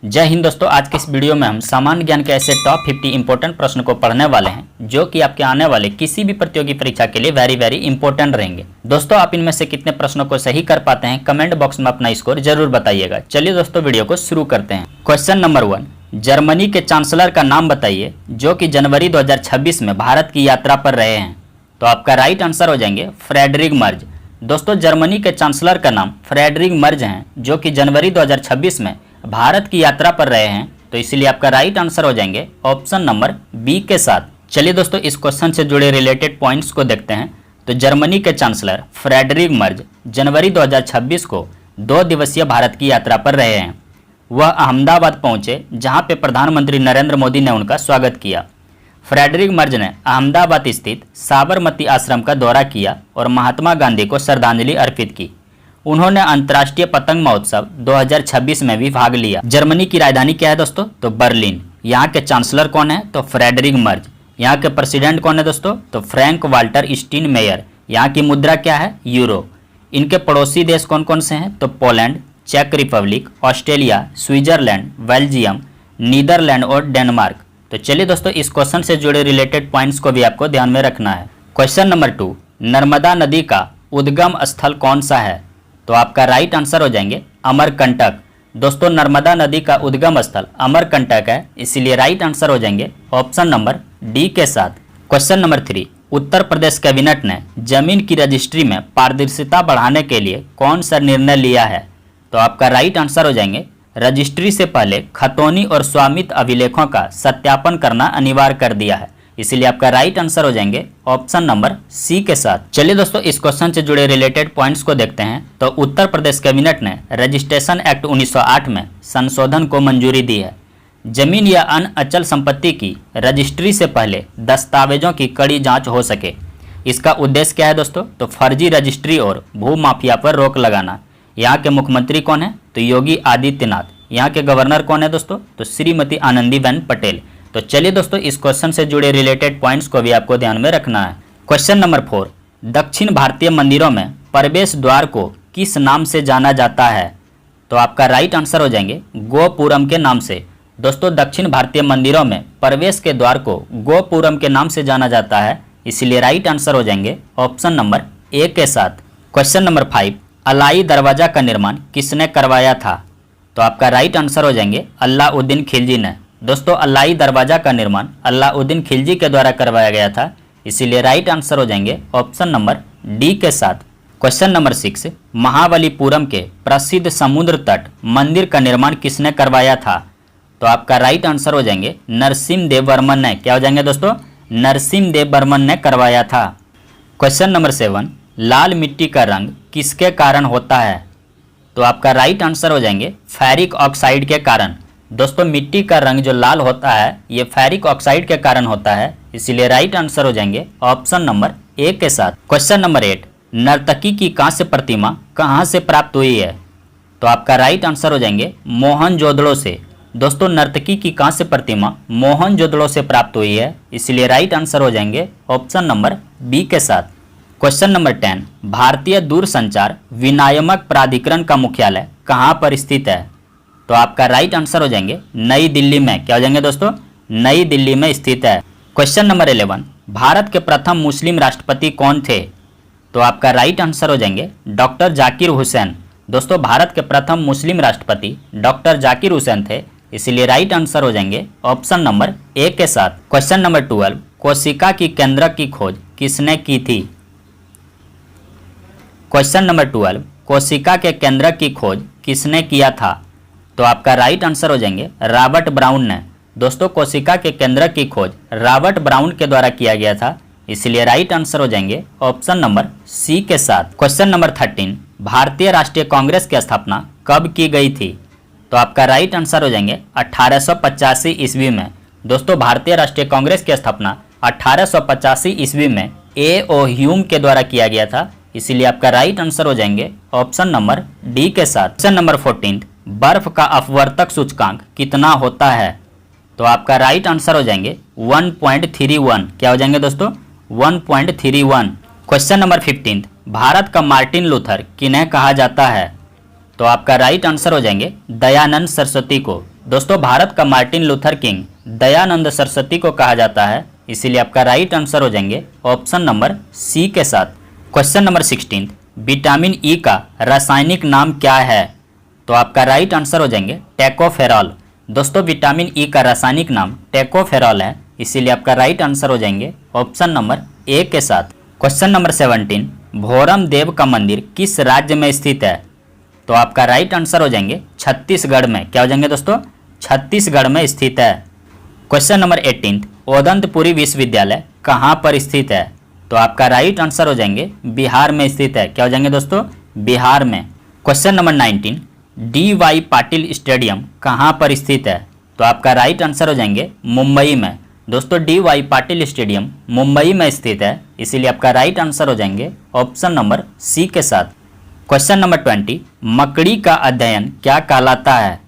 जय हिंद दोस्तों, आज के इस वीडियो में हम सामान्य ज्ञान के ऐसे टॉप 50 इंपॉर्टेंट प्रश्न को पढ़ने वाले हैं जो कि आपके आने वाले किसी भी प्रतियोगी परीक्षा के लिए वेरी इंपॉर्टेंट रहेंगे। दोस्तों, आप इनमें से कितने प्रश्नों को सही कर पाते हैं कमेंट बॉक्स में अपना स्कोर जरूर बताइएगा। चलिए दोस्तों, वीडियो को शुरू करते हैं। क्वेश्चन नंबर 1, जर्मनी के चांसलर का नाम बताइए जो कि जनवरी 2026 में भारत की यात्रा पर रहे हैं। तो आपका राइट आंसर हो जाएंगे फ्रेडरिक मर्ज। दोस्तों, जर्मनी के चांसलर का नाम फ्रेडरिक मर्ज हैं जो कि जनवरी 2026 में भारत की यात्रा पर रहे हैं, तो इसलिए आपका राइट आंसर हो जाएंगे ऑप्शन नंबर बी के साथ। चलिए दोस्तों, इस क्वेश्चन से जुड़े रिलेटेड पॉइंट्स को देखते हैं। तो जर्मनी के चांसलर फ्रेडरिक मर्ज जनवरी 2026 को 2 दिवसीय भारत की यात्रा पर रहे हैं। वह अहमदाबाद पहुंचे जहां पे प्रधानमंत्री नरेंद्र मोदी ने उनका स्वागत किया। फ्रेडरिक मर्ज ने अहमदाबाद स्थित साबरमती आश्रम का दौरा किया और महात्मा गांधी को श्रद्धांजलि अर्पित की। उन्होंने अंतर्राष्ट्रीय पतंग महोत्सव 2026 में भी भाग लिया। जर्मनी की राजधानी क्या है दोस्तों? तो बर्लिन। यहाँ के चांसलर कौन है? तो फ्रेडरिक मर्ज। यहाँ के प्रेसिडेंट कौन है दोस्तों? तो फ्रैंक वाल्टर स्टीनमेयर। यहाँ की मुद्रा क्या है? यूरो। इनके पड़ोसी देश कौन कौन से हैं? तो पोलैंड, चेक Republic, Australia, Switzerland, Belgium, Netherland और डेनमार्क। तो चलिए दोस्तों, इस क्वेश्चन से जुड़े रिलेटेड पॉइंट्स को भी आपको ध्यान में रखना है। क्वेश्चन नंबर 2, नर्मदा नदी का उद्गम स्थल कौन सा है? तो आपका राइट आंसर हो जाएंगे अमरकंटक। दोस्तों, नर्मदा नदी का उद्गम स्थल अमरकंटक है, इसीलिए राइट आंसर हो जाएंगे ऑप्शन नंबर डी के साथ। Question number 3, Uttar Pradesh cabinet ने जमीन की रजिस्ट्री में पारदर्शिता बढ़ाने के लिए कौन सा निर्णय लिया है? तो आपका राइट आंसर हो जाएंगे रजिस्ट्री से पहले खतौनी और स्वामित्व अभिलेखों का सत्यापन करना अनिवार्य कर दिया है, इसीलिए आपका राइट आंसर हो जाएंगे ऑप्शन नंबर सी के साथ। चलिए दोस्तों, इस क्वेश्चन से जुड़े रिलेटेड पॉइंट्स को देखते हैं। तो उत्तर प्रदेश कैबिनेट ने रजिस्ट्रेशन एक्ट 1908 में संशोधन को मंजूरी दी है। जमीन या अन्य अचल संपत्ति की रजिस्ट्री से पहले दस्तावेजों की कड़ी जांच हो सके। इसका उद्देश्य क्या है दोस्तों? तो फर्जी रजिस्ट्री और भू माफिया पर रोक लगाना। यहाँ के मुख्यमंत्री कौन है? तो योगी आदित्यनाथ। यहाँ के गवर्नर कौन है दोस्तों? तो श्रीमती आनंदीबेन पटेल। तो चलिए दोस्तों, इस क्वेश्चन से जुड़े रिलेटेड पॉइंट्स को भी आपको ध्यान में रखना है। क्वेश्चन नंबर 4, दक्षिण भारतीय मंदिरों में प्रवेश द्वार को किस नाम से जाना जाता है? तो आपका राइट आंसर हो जाएंगे गोपुरम के नाम से। दोस्तों, दक्षिण भारतीय मंदिरों में प्रवेश के द्वार को गोपुरम के नाम से जाना जाता है, इसलिए राइट आंसर हो जाएंगे ऑप्शन नंबर ए के साथ। क्वेश्चन नंबर 5, अलाई दरवाजा का निर्माण किसने करवाया था? तो आपका राइट आंसर हो जाएंगे अलाउद्दीन खिलजी ने। दोस्तों, अलाई दरवाजा का निर्माण अलाउद्दीन खिलजी के द्वारा करवाया गया था, इसीलिए राइट आंसर हो जाएंगे ऑप्शन नंबर डी के साथ। क्वेश्चन नंबर 6, महाबलीपुरम के प्रसिद्ध समुद्र तट मंदिर का निर्माण किसने करवाया था? तो आपका राइट आंसर हो जाएंगे नरसिम्हदेव वर्मन ने। क्या हो जाएंगे दोस्तों? नरसिम्हदेव वर्मन ने करवाया था। क्वेश्चन नंबर 7, लाल मिट्टी का रंग किसके कारण होता है? तो आपका राइट आंसर हो जाएंगे फेरिक ऑक्साइड के कारण। दोस्तों, मिट्टी का रंग जो लाल होता है ये फेरिक ऑक्साइड के कारण होता है, इसीलिए राइट आंसर हो जाएंगे ऑप्शन नंबर ए के साथ। क्वेश्चन नंबर 8, नर्तकी की कांस्य प्रतिमा कहां से प्राप्त हुई है? तो आपका राइट आंसर हो जाएंगे मोहनजोदड़ो से। दोस्तों, नर्तकी की कांस्य प्रतिमा मोहनजोदड़ो से प्राप्त हुई है, इसलिए राइट आंसर हो जाएंगे ऑप्शन नंबर बी के साथ। क्वेश्चन नंबर 10, भारतीय दूरसंचार विनियामक प्राधिकरण का मुख्यालय कहां पर स्थित है? तो आपका राइट आंसर हो जाएंगे नई दिल्ली में। क्या हो जाएंगे दोस्तों? नई दिल्ली में स्थित है। क्वेश्चन नंबर 11, भारत के प्रथम मुस्लिम राष्ट्रपति कौन थे? तो आपका राइट आंसर हो जाएंगे डॉक्टर जाकिर हुसैन। दोस्तों, भारत के प्रथम मुस्लिम राष्ट्रपति डॉक्टर जाकिर हुसैन थे, इसलिए राइट आंसर हो जाएंगे ऑप्शन नंबर ए के साथ। क्वेश्चन नंबर 12, कोशिका की केंद्रक की खोज किसने की थी? क्वेश्चन नंबर 12, कोशिका के केंद्रक की खोज किसने किया था? तो आपका राइट आंसर हो जाएंगे रॉबर्ट ब्राउन ने। दोस्तों, कोशिका के केंद्रक की खोज रॉबर्ट ब्राउन के द्वारा किया गया था, इसलिए राइट आंसर हो जाएंगे ऑप्शन नंबर सी के साथ। क्वेश्चन नंबर 13, भारतीय राष्ट्रीय कांग्रेस की स्थापना कब की गई थी? तो आपका राइट आंसर हो जाएंगे 1885 ईस्वी में। दोस्तों, भारतीय राष्ट्रीय कांग्रेस की स्थापना 1885 ईस्वी में A.O. ह्यूम के द्वारा किया गया था, इसीलिए आपका राइट आंसर हो जाएंगे ऑप्शन नंबर डी के साथ। क्वेश्चन नंबर 14, बर्फ का अपवर्तक सूचकांक कितना होता है? तो आपका राइट आंसर हो जाएंगे 1.31। क्या हो जाएंगे दोस्तों? 1.31। क्वेश्चन नंबर 15, भारत का मार्टिन लूथर किन्हें कहा जाता है? तो आपका राइट आंसर हो जाएंगे दयानंद सरस्वती को। दोस्तों भारत का Martin Luther king Dayanand Saraswati को कहा जाता है, इसीलिए आपका राइट आंसर हो जाएंगे ऑप्शन नंबर सी के साथ। क्वेश्चन नंबर 16, विटामिन ई का रासायनिक नाम क्या है? तो आपका राइट आंसर हो जाएंगे टोकोफेरॉल। दोस्तों विटामिन ई का रासायनिक नाम टोकोफेरॉल है, इसीलिए आपका राइट आंसर हो जाएंगे ऑप्शन नंबर ए के साथ। क्वेश्चन नंबर 17, भोरम देव का मंदिर किस राज्य में स्थित है? तो आपका राइट आंसर हो जाएंगे छत्तीसगढ़ में। क्या हो जाएंगे दोस्तों? छत्तीसगढ़ में स्थित है। क्वेश्चन नंबर 18, ओदंतपुरी विश्वविद्यालय कहाँ पर स्थित है? तो आपका राइट आंसर हो जाएंगे बिहार में स्थित है। क्या हो जाएंगे दोस्तों? बिहार में। Question number 19, D Y Patil stadium कहाँ पर स्थित है? तो आपका राइट आंसर हो जाएंगे मुंबई में। दोस्तों D Y Patil stadium Mumbai में स्थित है, इसीलिए आपका राइट आंसर हो जाएंगे ऑप्शन नंबर सी के साथ। क्वेश्चन नंबर 20, मकड़ी का अध्ययन क्या कहलाता है?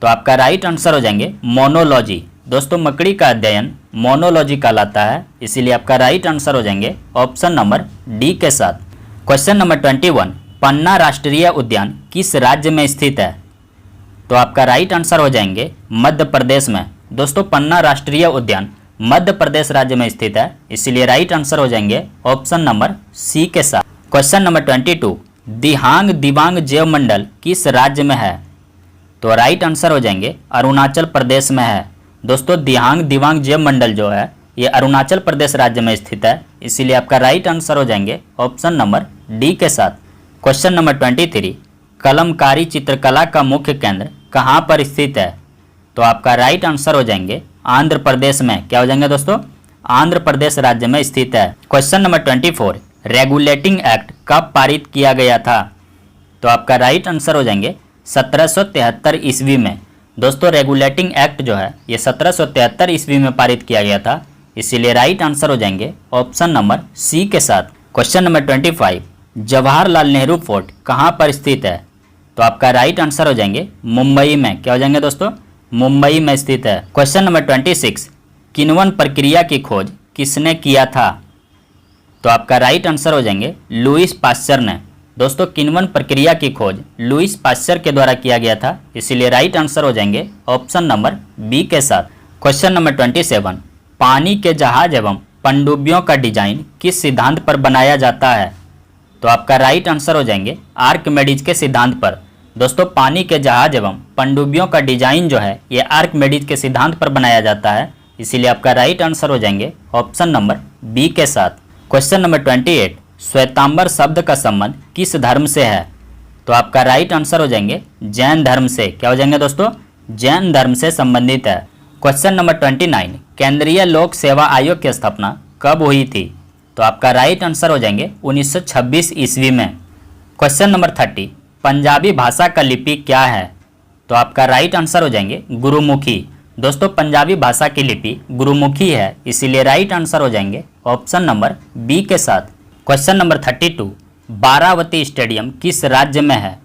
तो आपका राइट आंसर हो जाएंगे मोनोलॉजी। दोस्तों मकड़ी का अध्ययन मोनोलॉजी कहलाता है, इसीलिए आपका राइट आंसर हो जाएंगे ऑप्शन नंबर डी के साथ। क्वेश्चन नंबर 21, पन्ना राष्ट्रीय उद्यान किस राज्य में स्थित है? तो आपका राइट आंसर हो जाएंगे मध्य प्रदेश में। दोस्तों पन्ना राष्ट्रीय उद्यान मध्य प्रदेश राज्य में स्थित है, इसीलिए राइट आंसर हो जाएंगे ऑप्शन नंबर सी के साथ। क्वेश्चन नंबर 22, दिहांग दिबांग जैव मंडल किस राज्य में है? तो राइट आंसर हो जाएंगे अरुणाचल प्रदेश में है। दोस्तों दिहांग दिबांग जैव मंडल जो है ये अरुणाचल प्रदेश राज्य में स्थित है, इसीलिए आपका राइट आंसर हो जाएंगे ऑप्शन नंबर डी के साथ। क्वेश्चन नंबर 23, कलमकारी चित्रकला का मुख्य केंद्र कहाँ पर स्थित है? तो आपका राइट आंसर हो जाएंगे आंध्र प्रदेश में। क्या हो जाएंगे दोस्तों? आंध्र प्रदेश राज्य में स्थित है। क्वेश्चन नंबर 24, रेगुलेटिंग एक्ट कब पारित किया गया था? तो आपका राइट आंसर हो जाएंगे 1773 ईस्वी में। दोस्तों रेगुलेटिंग एक्ट जो है ये 1773 ईस्वी में पारित किया गया था, इसीलिए राइट आंसर हो जाएंगे ऑप्शन नंबर सी के साथ। Question number 25, Jawaharlal Nehru fort कहाँ पर स्थित है? तो आपका राइट आंसर हो जाएंगे मुंबई में। क्या हो जाएंगे दोस्तों? मुंबई में स्थित है। क्वेश्चन नंबर 26, किण्वन प्रक्रिया की खोज किसने किया था? तो आपका राइट आंसर हो जाएंगे लुईस पाश्चर ने। दोस्तों किण्वन प्रक्रिया की खोज लुईस पाश्चर के द्वारा किया गया था, इसीलिए राइट आंसर हो जाएंगे ऑप्शन नंबर बी के साथ। क्वेश्चन नंबर 27, पानी के जहाज एवं पनडुब्बियों का डिजाइन किस सिद्धांत पर बनाया जाता है? तो आपका राइट आंसर हो जाएंगे आर्किमेडीज के सिद्धांत पर। दोस्तों पानी के जहाज एवं पनडुब्बियों का डिजाइन जो है ये आर्किमेडीज के सिद्धांत पर बनाया जाता है, इसीलिए आपका राइट आंसर हो जाएंगे ऑप्शन नंबर बी के साथ। क्वेश्चन नंबर 28, श्वेतांबर शब्द का संबंध किस धर्म से है? तो आपका राइट आंसर हो जाएंगे जैन धर्म से। क्या हो जाएंगे दोस्तों? जैन धर्म से संबंधित है। क्वेश्चन नंबर 29, केंद्रीय लोक सेवा आयोग की स्थापना कब हुई थी? तो आपका राइट आंसर हो जाएंगे 1926 ईस्वी में। क्वेश्चन नंबर 30, पंजाबी भाषा का लिपि क्या है? तो आपका राइट आंसर हो जाएंगे गुरुमुखी। दोस्तों पंजाबी भाषा की लिपि गुरुमुखी है, इसीलिए राइट आंसर हो जाएंगे ऑप्शन नंबर बी के साथ। क्वेश्चन नंबर 32, बारावती स्टेडियम किस राज्य में है?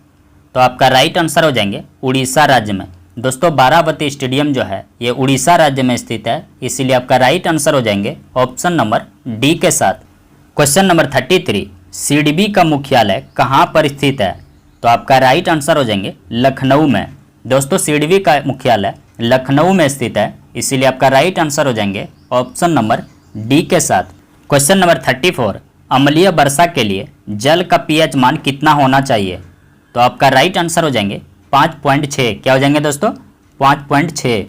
तो आपका राइट आंसर हो जाएंगे उड़ीसा राज्य में। दोस्तों बारावती स्टेडियम जो है ये उड़ीसा राज्य में स्थित है, इसीलिए आपका राइट आंसर हो जाएंगे ऑप्शन नंबर डी के साथ। क्वेश्चन नंबर 33, सिडबी का मुख्यालय कहाँ पर स्थित है? तो आपका राइट आंसर हो जाएंगे लखनऊ में। दोस्तों सिडबी का मुख्यालय लखनऊ में स्थित है, इसीलिए आपका राइट आंसर हो जाएंगे ऑप्शन नंबर डी के साथ। क्वेश्चन नंबर 34, अम्लीय वर्षा के लिए जल का पीएच मान कितना होना चाहिए? तो आपका राइट आंसर हो जाएंगे 5.6। क्या हो जाएंगे दोस्तों? 5.6।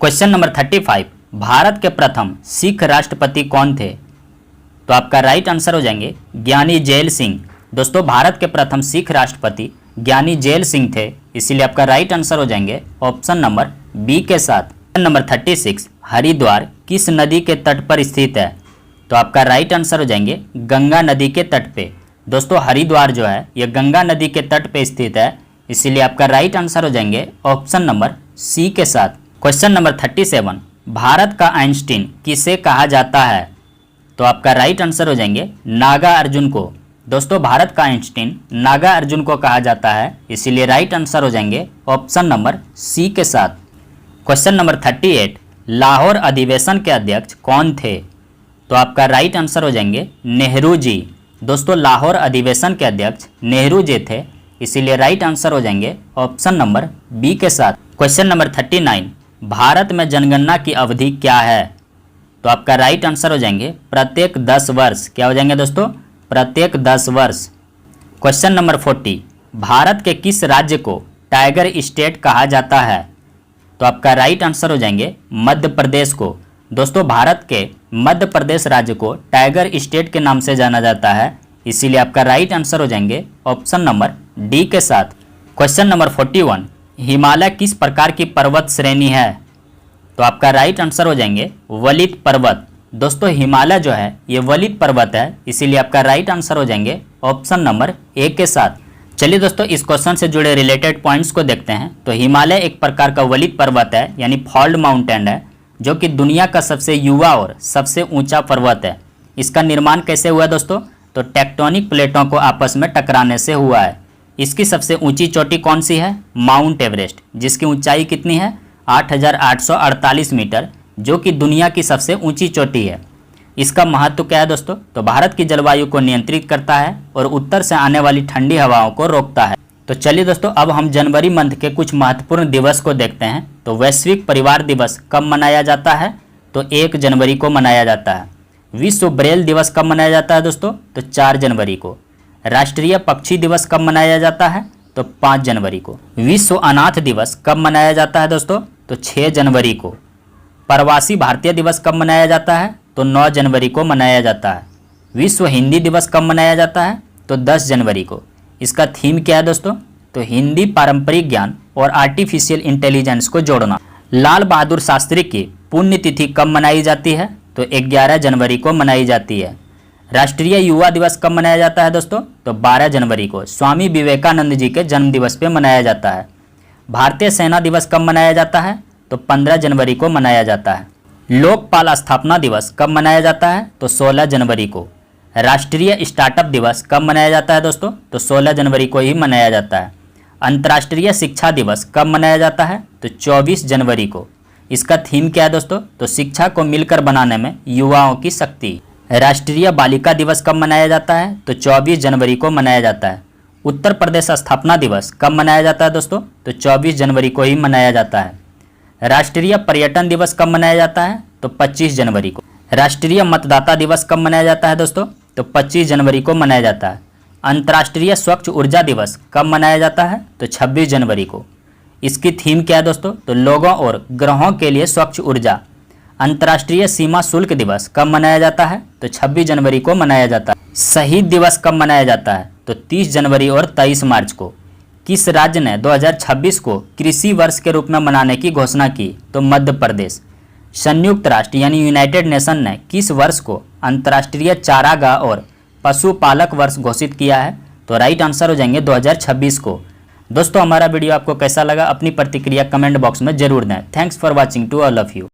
क्वेश्चन नंबर 35, भारत के प्रथम सिख राष्ट्रपति कौन थे? तो आपका राइट आंसर हो जाएंगे ज्ञानी जैल सिंह। दोस्तों भारत के प्रथम सिख राष्ट्रपति ज्ञानी जैल सिंह थे, इसीलिए आपका राइट आंसर हो जाएंगे ऑप्शन नंबर बी के साथ। क्वेश्चन नंबर 36, हरिद्वार किस नदी के तट पर स्थित है? तो आपका राइट आंसर हो जाएंगे गंगा नदी के तट पे। दोस्तों हरिद्वार जो है ये गंगा नदी के तट पे स्थित है, इसीलिए आपका राइट आंसर हो जाएंगे ऑप्शन नंबर सी के साथ। क्वेश्चन नंबर 37, भारत का आइंस्टीन किसे कहा जाता है? तो आपका राइट आंसर हो जाएंगे नागा अर्जुन को। दोस्तों भारत का आइंस्टीन नागा अर्जुन को कहा जाता है, इसीलिए राइट आंसर हो जाएंगे ऑप्शन नंबर सी के साथ। क्वेश्चन नंबर 38, लाहौर अधिवेशन के अध्यक्ष कौन थे? तो आपका राइट आंसर हो जाएंगे नेहरू जी। दोस्तों लाहौर अधिवेशन के अध्यक्ष नेहरू जी थे, इसीलिए राइट आंसर हो जाएंगे ऑप्शन नंबर बी के साथ। क्वेश्चन नंबर 39, भारत में जनगणना की अवधि क्या है? तो आपका राइट आंसर हो जाएंगे प्रत्येक 10 वर्ष। क्या हो जाएंगे दोस्तों? प्रत्येक 10 वर्ष। क्वेश्चन नंबर 40, भारत के किस राज्य को टाइगर स्टेट कहा जाता है? तो आपका राइट आंसर हो जाएंगे मध्य प्रदेश को। दोस्तों भारत के मध्य प्रदेश राज्य को टाइगर स्टेट के नाम से जाना जाता है, इसीलिए आपका राइट आंसर हो जाएंगे ऑप्शन नंबर डी के साथ। क्वेश्चन नंबर 41, हिमालय किस प्रकार की पर्वत श्रेणी है? तो आपका राइट आंसर हो जाएंगे वलित पर्वत। दोस्तों हिमालय जो है ये वलित पर्वत है, इसीलिए आपका राइट आंसर हो जाएंगे ऑप्शन नंबर ए के साथ। चलिए दोस्तों इस क्वेश्चन से जुड़े रिलेटेड पॉइंट्स को देखते हैं। तो हिमालय एक प्रकार का वलित पर्वत है, यानी फॉल्ड माउंटेन है, जो कि दुनिया का सबसे युवा और सबसे ऊंचा पर्वत है। इसका निर्माण कैसे हुआ दोस्तों? तो टेक्टोनिक प्लेटों को आपस में टकराने से हुआ है। इसकी सबसे ऊंची चोटी कौन सी है? माउंट एवरेस्ट, जिसकी ऊंचाई कितनी है? 8,848 मीटर, जो कि दुनिया की सबसे ऊंची चोटी है। इसका महत्व क्या है दोस्तों? तो भारत की जलवायु को नियंत्रित करता है और उत्तर से आने वाली ठंडी हवाओं को रोकता है। तो चलिए दोस्तों अब हम जनवरी मंथ के कुछ महत्वपूर्ण दिवस को देखते हैं। तो वैश्विक परिवार दिवस कब मनाया जाता है? तो 1 जनवरी को मनाया जाता है। विश्व ब्रेल दिवस कब मनाया जाता है दोस्तों? तो 4 जनवरी को। राष्ट्रीय पक्षी दिवस कब मनाया जाता है? तो 5 जनवरी को। विश्व अनाथ दिवस कब मनाया जाता है दोस्तों? तो 6 जनवरी को। प्रवासी भारतीय दिवस कब मनाया जाता है? तो 9 जनवरी को मनाया जाता है। विश्व हिंदी दिवस कब मनाया जाता है? तो 10 जनवरी को। इसका थीम क्या है दोस्तों? तो हिंदी, पारंपरिक ज्ञान और आर्टिफिशियल इंटेलिजेंस को जोड़ना। लाल बहादुर शास्त्री की पुण्यतिथि कब मनाई जाती है? तो 11 जनवरी को मनाई जाती है। राष्ट्रीय युवा दिवस कब मनाया जाता है दोस्तों? तो 12 जनवरी को स्वामी विवेकानंद जी के जन्म दिवस पे मनाया जाता है। भारतीय सेना दिवस कब मनाया जाता है? तो 15 जनवरी को मनाया जाता है। लोकपाल स्थापना दिवस कब मनाया जाता है? तो 16 जनवरी को। राष्ट्रीय स्टार्टअप दिवस कब मनाया जाता है दोस्तों? तो 16 जनवरी को ही मनाया जाता है। अंतर्राष्ट्रीय शिक्षा दिवस कब मनाया जाता है? तो 24 जनवरी को। इसका थीम क्या है दोस्तों? तो शिक्षा को मिलकर बनाने में युवाओं की शक्ति। राष्ट्रीय बालिका दिवस कब मनाया जाता है? तो 24 जनवरी को मनाया जाता है। उत्तर प्रदेश स्थापना दिवस कब मनाया जाता है दोस्तों? तो 24 जनवरी को ही मनाया जाता है। राष्ट्रीय पर्यटन दिवस कब मनाया जाता है? तो 25 जनवरी को। राष्ट्रीय मतदाता दिवस कब मनाया जाता है दोस्तों? तो 25 जनवरी को मनाया जाता है। अंतर्राष्ट्रीय स्वच्छ ऊर्जा दिवस कब मनाया जाता है? तो 26 जनवरी को। इसकी थीम क्या है दोस्तों? तो लोगों और ग्रहों के लिए स्वच्छ ऊर्जा। अंतर्राष्ट्रीय सीमा शुल्क दिवस कब मनाया जाता है? तो 26 जनवरी को मनाया जाता है। शहीद दिवस कब मनाया जाता है? तो 30 जनवरी और 23 मार्च को। किस राज्य ने 2026 को कृषि वर्ष के रूप में मनाने की घोषणा की? तो मध्य प्रदेश। संयुक्त राष्ट्र यानी यूनाइटेड नेशन ने किस वर्ष को अंतर्राष्ट्रीय चारागाह और पशुपालक वर्ष घोषित किया है? तो राइट आंसर हो जाएंगे 2026 को। दोस्तों हमारा वीडियो आपको कैसा लगा? अपनी प्रतिक्रिया कमेंट बॉक्स में जरूर दें। Thanks for watching to all of you.